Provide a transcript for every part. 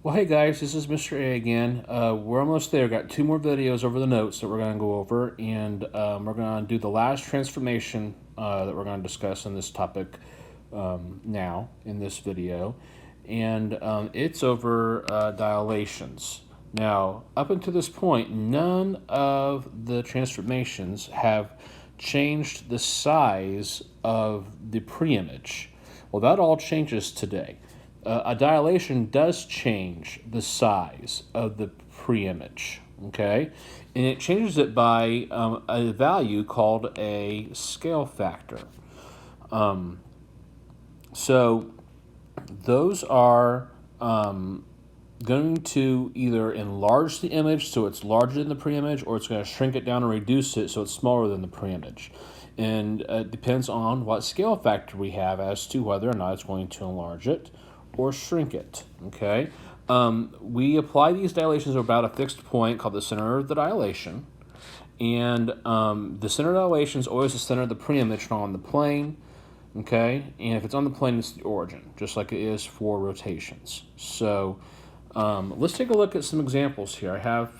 Well, hey guys, this is Mr. A again. We're almost there. Got two more videos over the notes that we're going to go over, and we're going to do the last transformation that we're going to discuss in this topic now in this video, and it's over dilations. Now, up until this point, none of the transformations have changed the size of the preimage. Well, that all changes today. A dilation does change the size of the preimage, okay? And it changes it by a value called a scale factor. So those are going to either enlarge the image so it's larger than the preimage, or it's going to shrink it down and reduce it so it's smaller than the preimage. And it depends on what scale factor we have as to whether or not it's going to enlarge it or shrink it, okay? We apply these dilations at about a fixed point called the center of the dilation. And the center of the dilation is always the center of the preimage, not on the plane, okay? And if it's on the plane, it's the origin, just like it is for rotations. So let's take a look at some examples here. I have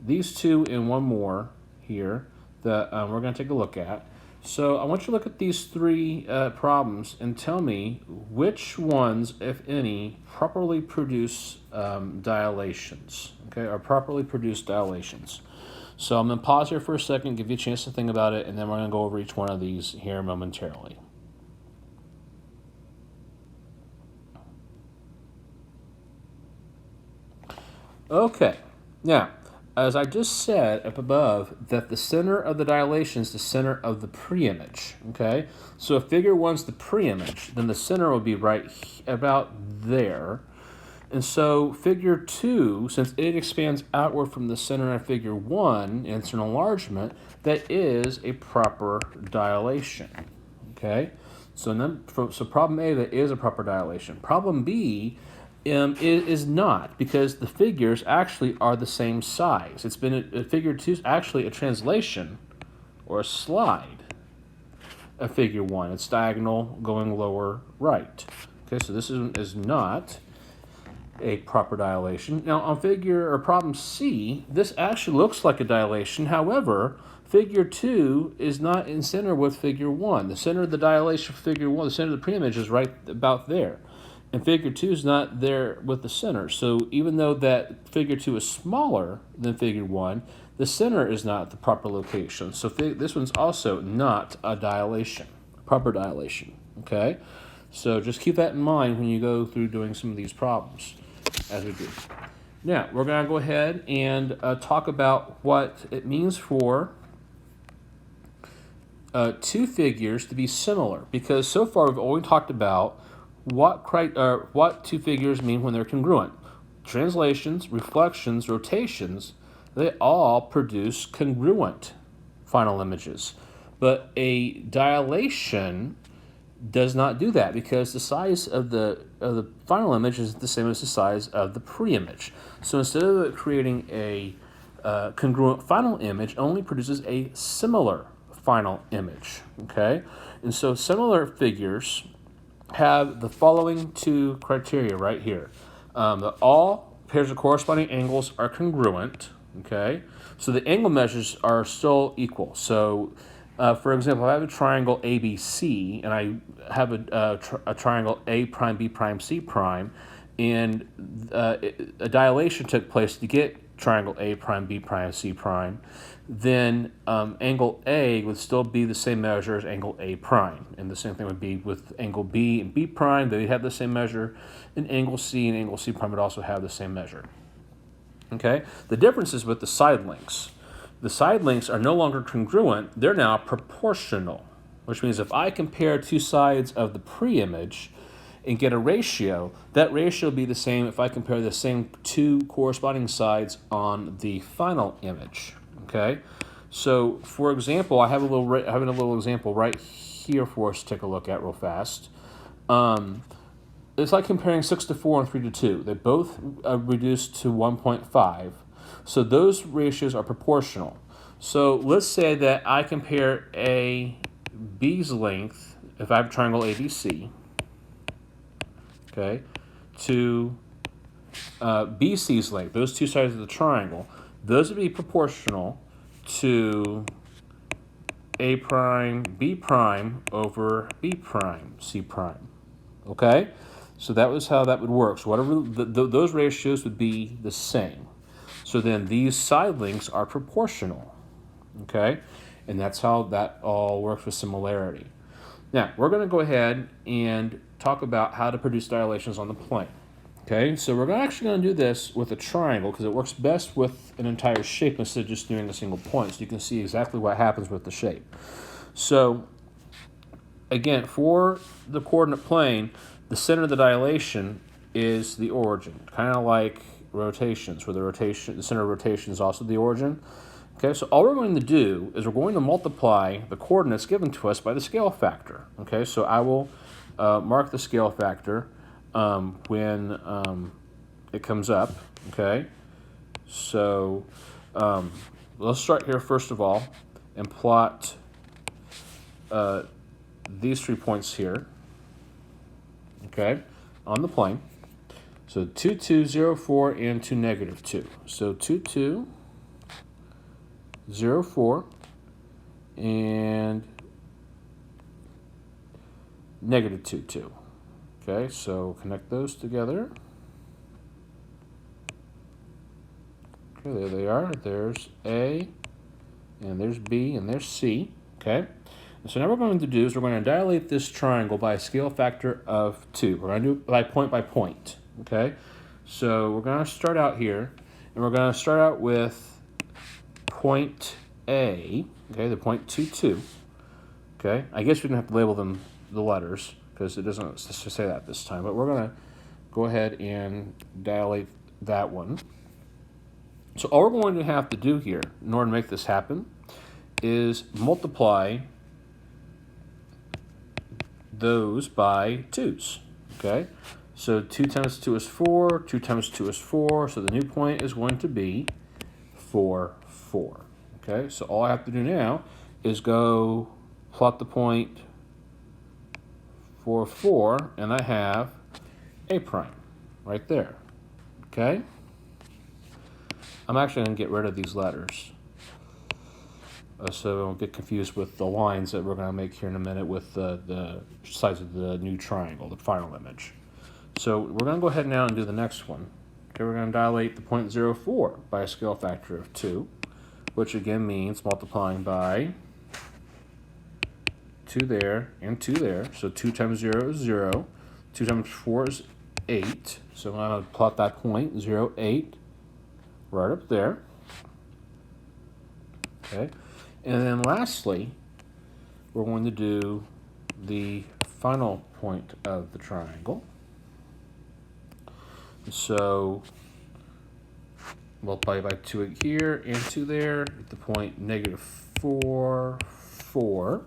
these two and one more here that we're going to take a look at. So I want you to look at these three problems and tell me which ones, if any, properly produce dilations, okay, or properly produce dilations. So I'm going to pause here for a second, give you a chance to think about it, and then we're going to go over each one of these here momentarily. Okay, now, as I just said up above, that the center of the dilation is the center of the preimage, okay? So if figure 1's the preimage, then the center will be right about there. And so figure 2, since it expands outward from the center of figure 1, and it's an enlargement, that is a proper dilation, okay? So problem A, that is a proper dilation. Problem B is not, because the figures actually are the same size. It's been figure 2 is actually a translation or a slide of figure 1. It's diagonal going lower right. Okay, so this is not a proper dilation. Now on figure or problem C, this actually looks like a dilation. However, figure 2 is not in center with figure 1. The center of the dilation for figure 1, the center of the preimage is right about there. And figure 2 is not there with the center. So even though that figure 2 is smaller than figure 1, the center is not the proper location. So this one's also not a dilation, proper dilation, okay? So just keep that in mind when you go through doing some of these problems, as we do. Now, we're going to go ahead and talk about what it means for two figures to be similar, because so far we've only talked about what two figures mean when they're congruent. Translations, reflections, rotations, they all produce congruent final images. But a dilation does not do that, because the size of the final image is the same as the size of the preimage. So instead of creating a congruent final image, it only produces a similar final image, okay? And so similar figures have the following two criteria right here. That all pairs of corresponding angles are congruent, okay? So the angle measures are still equal. So, for example, if I have a triangle ABC, and I have a triangle A prime, B prime, C prime, and a dilation took place to get triangle A prime, B prime, C prime, then angle A would still be the same measure as angle A prime. And the same thing would be with angle B and B prime. They have the same measure. And angle C prime would also have the same measure. Okay? The difference is with the side lengths. The side lengths are no longer congruent. They're now proportional, which means if I compare two sides of the preimage and get a ratio, that ratio will be the same if I compare the same two corresponding sides on the final image. Okay, so for example, I have a little example right here for us to take a look at real fast. It's like comparing 6 to 4 and 3 to 2. They both reduce to 1.5. So those ratios are proportional. So let's say that I compare B's length, if I have a triangle ABC, okay, to BC's length, those two sides of the triangle, those would be proportional to A prime B prime over B prime C prime. Okay? So that was how that would work. So whatever those ratios would be the same. So then these side lengths are proportional. Okay? And that's how that all works with similarity. Now, we're going to go ahead and talk about how to produce dilations on the plane. Okay, so we're actually going to do this with a triangle because it works best with an entire shape instead of just doing a single point. So you can see exactly what happens with the shape. So again, for the coordinate plane, the center of the dilation is the origin, kind of like rotations, where the center of rotation is also the origin. Okay, so all we're going to do is we're going to multiply the coordinates given to us by the scale factor. Okay, so I will mark the scale factor when it comes up. Okay, so let's start here first of all and plot these 3 points here. Okay, on the plane. So 2, 2, 0, 4, and 2, negative 2. So 2, 2, 0, 4, and negative 2, 2. Okay, so connect those together. Okay, there they are. There's A, and there's B, and there's C. Okay, and so now what we're going to do is we're going to dilate this triangle by a scale factor of 2. We're going to do it by point. Okay, so we're going to start out here, and we're going to start out with point A. Okay, the point 2, 2. Okay, I guess we didn't have to label them the letters because it doesn't say that this time, but we're going to go ahead and dilate that one. So all we're going to have to do here in order to make this happen is multiply those by 2's. Okay, so 2 times 2 is 4, 2 times 2 is 4, so the new point is going to be 4, 4. Okay, so all I have to do now is go plot the point 4, 4, and I have A prime right there. Okay, I'm actually going to get rid of these letters so I don't get confused with the lines that we're going to make here in a minute with the sides of the new triangle, the final image. So we're going to go ahead now and do the next one. Okay, we're going to dilate the point 0, 4 by a scale factor of 2, which again means multiplying by 2 there and 2 there. So 2 times 0 is 0. 2 times 4 is 8. So I'm going to plot that point, 0, 8, right up there. Okay. And then lastly, we're going to do the final point of the triangle. So multiply by 2 here and 2 there at the point negative 4, 4.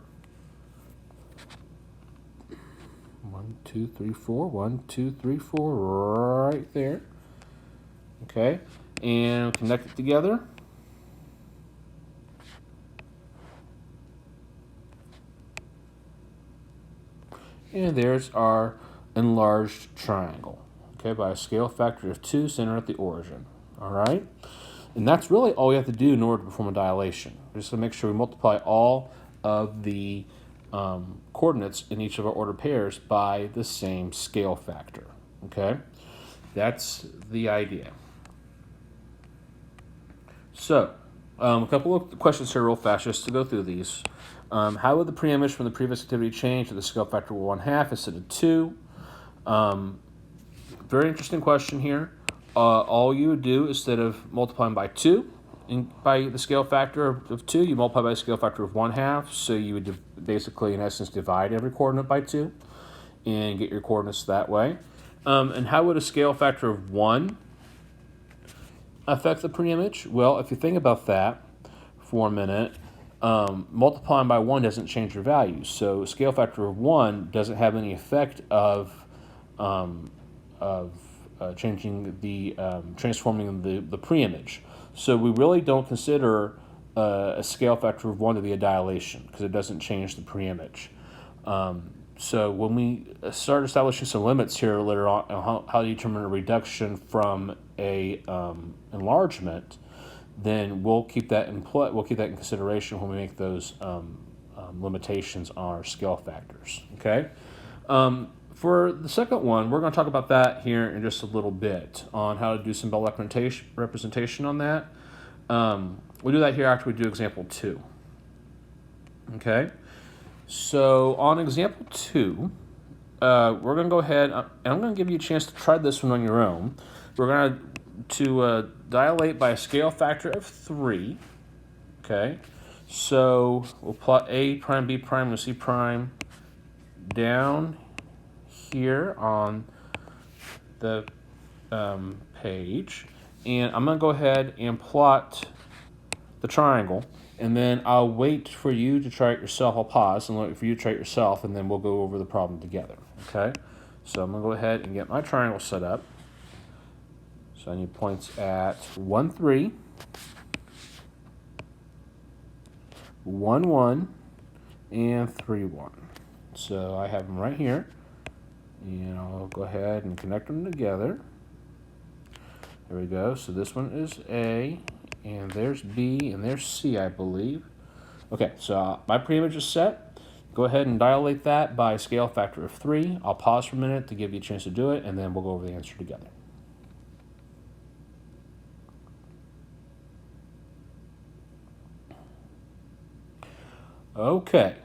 1, 2, 3, 4. 1, 2, 3, 4, right there. Okay, and connect it together. And there's our enlarged triangle, okay, by a scale factor of 2, centered at the origin. All right, and that's really all we have to do in order to perform a dilation. We're just going to make sure we multiply all of the coordinates in each of our ordered pairs by the same scale factor. Okay, that's the idea. So, a couple of questions here real fast just to go through these. How would the preimage from the previous activity change if the scale factor were 1/2 instead of 2? Very interesting question here. All you would do instead of multiplying by 2 by the scale factor of 2, you multiply by a scale factor of 1/2. So you would basically, in essence, divide every coordinate by 2 and get your coordinates that way. And how would a scale factor of 1 affect the preimage? Well, if you think about that for a minute, multiplying by 1 doesn't change your values. So a scale factor of 1 doesn't have any effect of changing the transforming the preimage. So we really don't consider a scale factor of 1 to be a dilation because it doesn't change the preimage. So when we start establishing some limits here later on, how to determine a reduction from a enlargement, then we'll keep that in we'll keep that in consideration when we make those limitations on our scale factors. Okay. For the second one, we're going to talk about that here in just a little bit on how to do symbolic representation on that. We'll do that here after we do example 2. Okay. So on example 2, we're going to go ahead, and I'm going to give you a chance to try this one on your own. We're going to dilate by a scale factor of 3. Okay. So we'll plot A prime, B prime, and C prime down here on the page. And I'm going to go ahead and plot the triangle. And then I'll wait for you to try it yourself. I'll pause and wait for you to try it yourself, and then we'll go over the problem together. Okay? So I'm going to go ahead and get my triangle set up. So I need points at 1, 3, 1, 1, and 3, 1. So I have them right here. And I'll go ahead and connect them together. There we go. So this one is A, and there's B, and there's C, I believe. Okay, so my preimage is set. Go ahead and dilate that by a scale factor of 3. I'll pause for a minute to give you a chance to do it, and then we'll go over the answer together. Okay,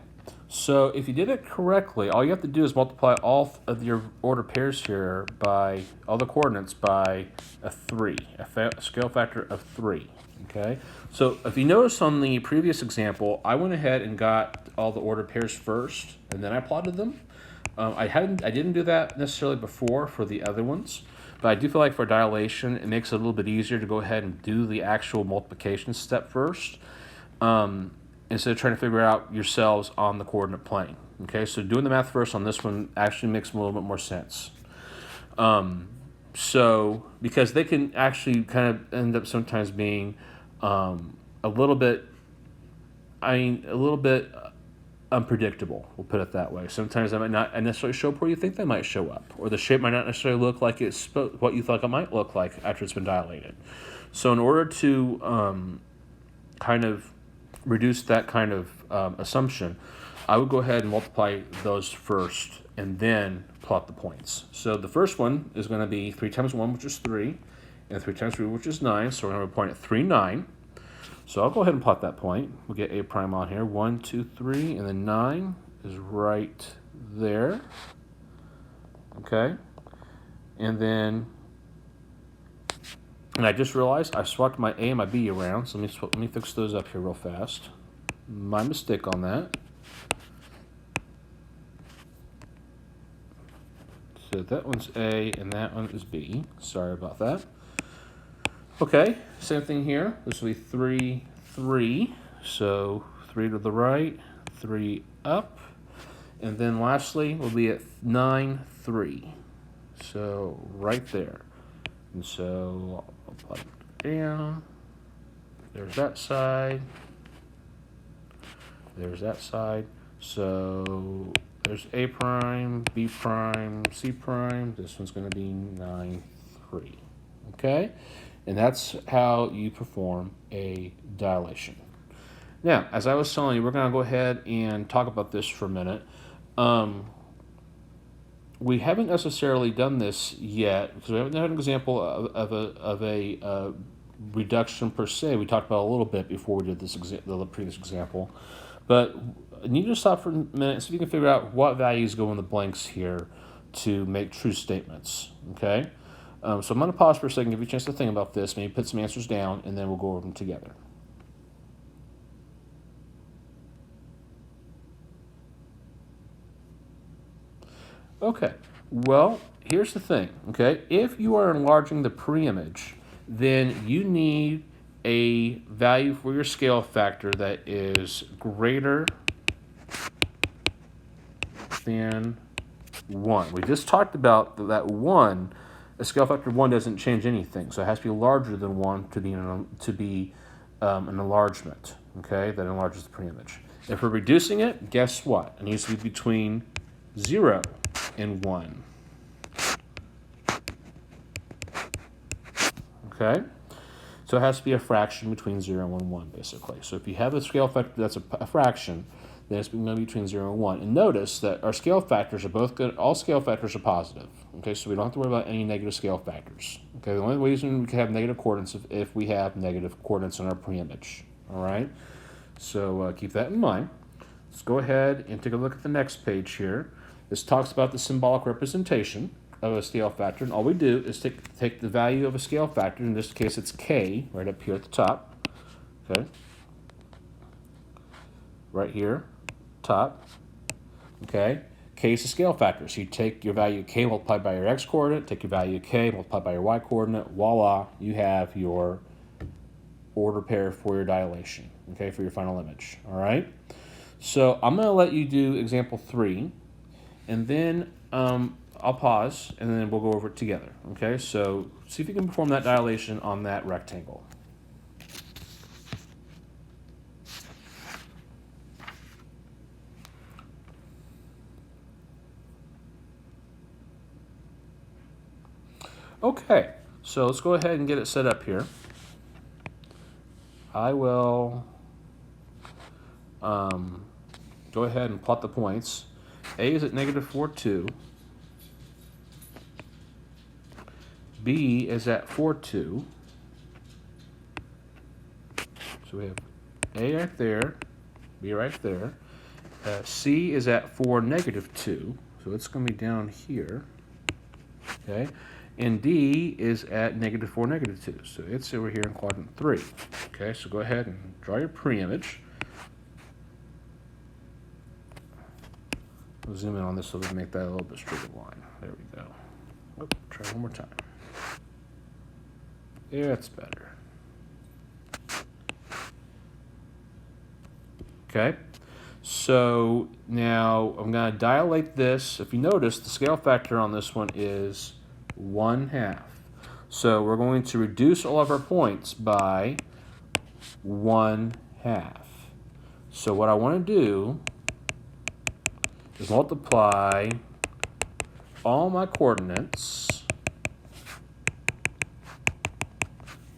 so if you did it correctly, all you have to do is multiply all of your order pairs here by all the coordinates by a 3, a scale factor of 3. Okay, so if you notice on the previous example, I went ahead and got all the order pairs first, and then I plotted them. I didn't do that necessarily before for the other ones, but I do feel like for dilation, it makes it a little bit easier to go ahead and do the actual multiplication step first. Instead of trying to figure out yourselves on the coordinate plane. Okay, so doing the math first on this one actually makes a little bit more sense. So, because they can actually kind of end up sometimes being a little bit unpredictable, we'll put it that way. Sometimes they might not necessarily show up where you think they might show up, or the shape might not necessarily look like it's what you thought it might look like after it's been dilated. So in order to kind of reduce that kind of assumption, I would go ahead and multiply those first and then plot the points. So the first one is going to be 3 times 1, which is 3, and 3 times 3, which is 9. So we're going to have a point at 3, 9. So I'll go ahead and plot that point. We'll get A prime on here. 1, 2, 3, and then 9 is right there. Okay. And I just realized I swapped my A and my B around, so let me fix those up here real fast. My mistake on that. So that one's A and that one is B. Sorry about that. Okay, same thing here. This will be 3, 3. So 3 to the right, 3 up. And then lastly, we'll be at 9, 3. So right there. And so I'll plug it down. There's that side. There's that side. So there's A prime, B prime, C prime. This one's going to be 9, 3. Okay? And that's how you perform a dilation. Now, as I was telling you, we're going to go ahead and talk about this for a minute. We haven't necessarily done this yet because we haven't had an example of a reduction per se. We talked about a little bit before we did the previous example. But I need you to stop for a minute so you can figure out what values go in the blanks here to make true statements. Okay? So I'm going to pause for a second, give you a chance to think about this, maybe put some answers down, and then we'll go over them together. Okay, well, here's the thing, okay? If you are enlarging the preimage, then you need a value for your scale factor that is greater than 1. We just talked about that 1. A scale factor of 1 doesn't change anything, so it has to be larger than 1 to be an enlargement, okay, that enlarges the preimage. If we're reducing it, guess what? It needs to be between 0 and 1. Okay? So it has to be a fraction between 0 and 1, basically. So if you have a scale factor that's a fraction, then it's going to be between 0 and 1. And notice that our scale factors are both good. All scale factors are positive. Okay, so we don't have to worry about any negative scale factors. Okay, the only reason we can have negative coordinates is if we have negative coordinates in our preimage. All right? So keep that in mind. Let's go ahead and take a look at the next page here. This talks about the symbolic representation of a scale factor, and all we do is take the value of a scale factor. In this case, it's k, right up here at the top. Okay, right here, top. Okay, k is a scale factor, so you take your value k multiplied by your x coordinate, take your value k multiplied by your y coordinate. Voila, you have your order pair for your dilation. Okay, for your final image. All right. So I'm going to let you do example 3, and then I'll pause, and then we'll go over it together. Okay, so see if you can perform that dilation on that rectangle. Okay, so let's go ahead and get it set up here. I will go ahead and plot the points. A is at negative 4, 2. B is at 4, 2. So we have A right there, B right there. C is at 4, negative 2. So it's going to be down here. Okay. And D is at negative 4, negative 2. So it's over here in quadrant 3. Okay, so go ahead and draw your preimage. We'll zoom in on this so we can make that a little bit straighter line. There we go. Oh, try one more time. Yeah, that's better. Okay, so now I'm going to dilate this. If you notice, the scale factor on this one is 1/2. So we're going to reduce all of our points by 1/2. So what I want to do is multiply all my coordinates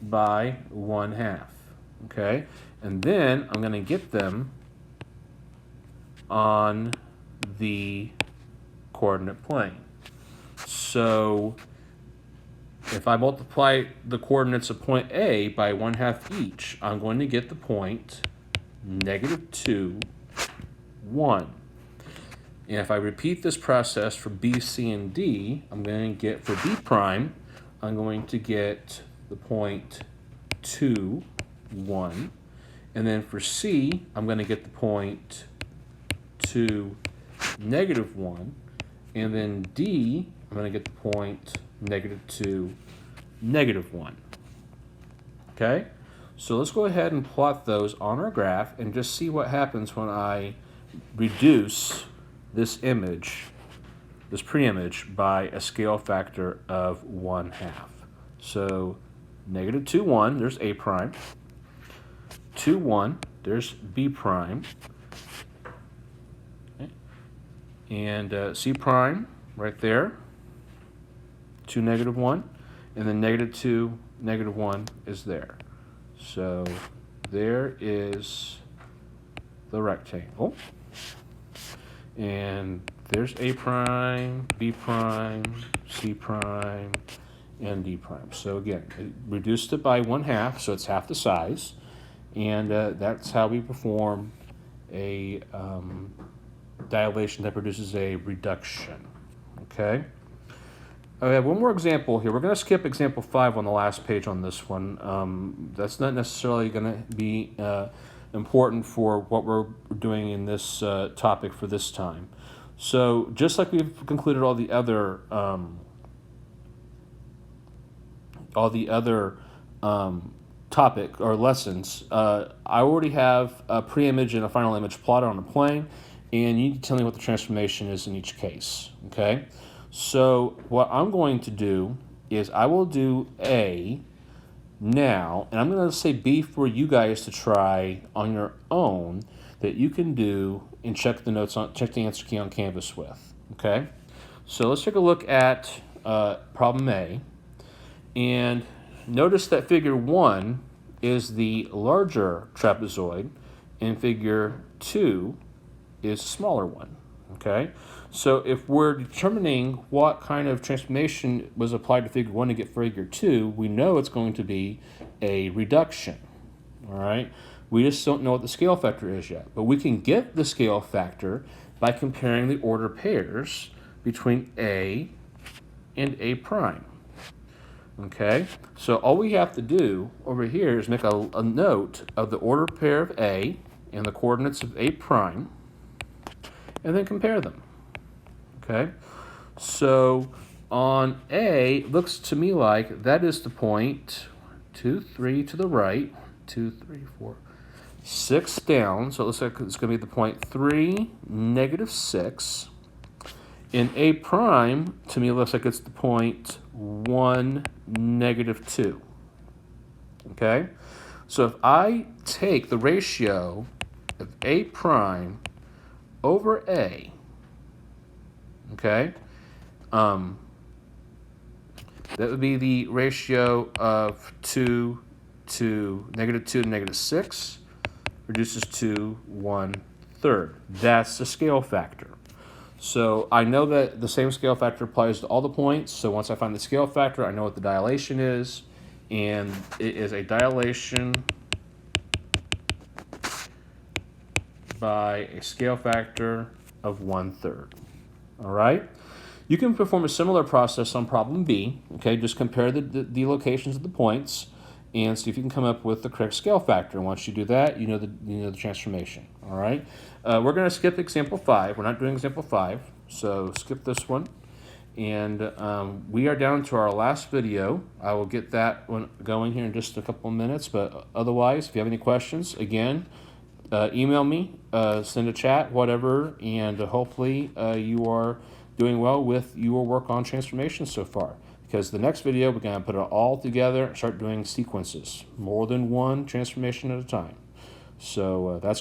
by 1/2. Okay, and then I'm going to get them on the coordinate plane. So if I multiply the coordinates of point A by 1/2 each, I'm going to get the point negative 2, 1. And if I repeat this process for B, C, and D, I'm going to get, for B prime, I'm going to get the point 2, 1. And then for C, I'm going to get the point 2, negative 1. And then D, I'm going to get the point negative 2, negative 1. Okay? So let's go ahead and plot those on our graph and just see what happens when I reduce this image, this preimage, by a scale factor of 1/2. So negative 2, 1, there's A prime. 2, 1, there's B prime. Okay. And C prime right there. 2, negative 1. And then negative 2, negative 1 is there. So there is the rectangle. And there's A prime, B prime, C prime, and D prime. So again, it reduced it by 1/2, so it's half the size. And that's how we perform a dilation that produces a reduction. Okay? I have one more example here. We're going to skip example 5 on the last page on this one. That's not necessarily going to be important for what we're doing in this topic for this time. So just like we've concluded all the other topic or lessons, I already have a preimage and a final image plotted on a plane, and you need to tell me what the transformation is in each case. Okay, so what I'm going to do is I will do A now, and I'm going to say B for you guys to try on your own, that you can do and check the notes on, check the answer key on Canvas with. Okay, so let's take a look at problem A, and notice that figure 1 is the larger trapezoid, and figure 2 is a smaller one. Okay, so if we're determining what kind of transformation was applied to figure 1 to get figure 2, we know it's going to be a reduction. All right, we just don't know what the scale factor is yet, but we can get the scale factor by comparing the order pairs between A and A prime. Okay, so all we have to do over here is make a note of the order pair of A and the coordinates of A prime, and then compare them. Okay, so on A, it looks to me like that is the point 2, 3 to the right, 2, 3, 4, 6 down. So it looks like it's going to be the point 3, negative 6. In A prime, to me, it looks like it's the point 1, negative 2. Okay? So if I take the ratio of A prime over A, okay, that would be the ratio of 2 to negative 2 to negative 6, reduces to 1/3. That's the scale factor. So I know that the same scale factor applies to all the points. So once I find the scale factor, I know what the dilation is. And it is a dilation by a scale factor of 1/3. All right? You can perform a similar process on problem B. Okay, just compare the locations of the points and see if you can come up with the correct scale factor. And once you do that, you know the transformation. All right. We're going to skip example 5. We're not doing example 5, so skip this one. And we are down to our last video. I will get that one going here in just a couple of minutes. But otherwise, if you have any questions, again, email me, send a chat, whatever, and hopefully you are doing well with your work on transformation so far. Because the next video, we're going to put it all together and start doing sequences, more than one transformation at a time. So that's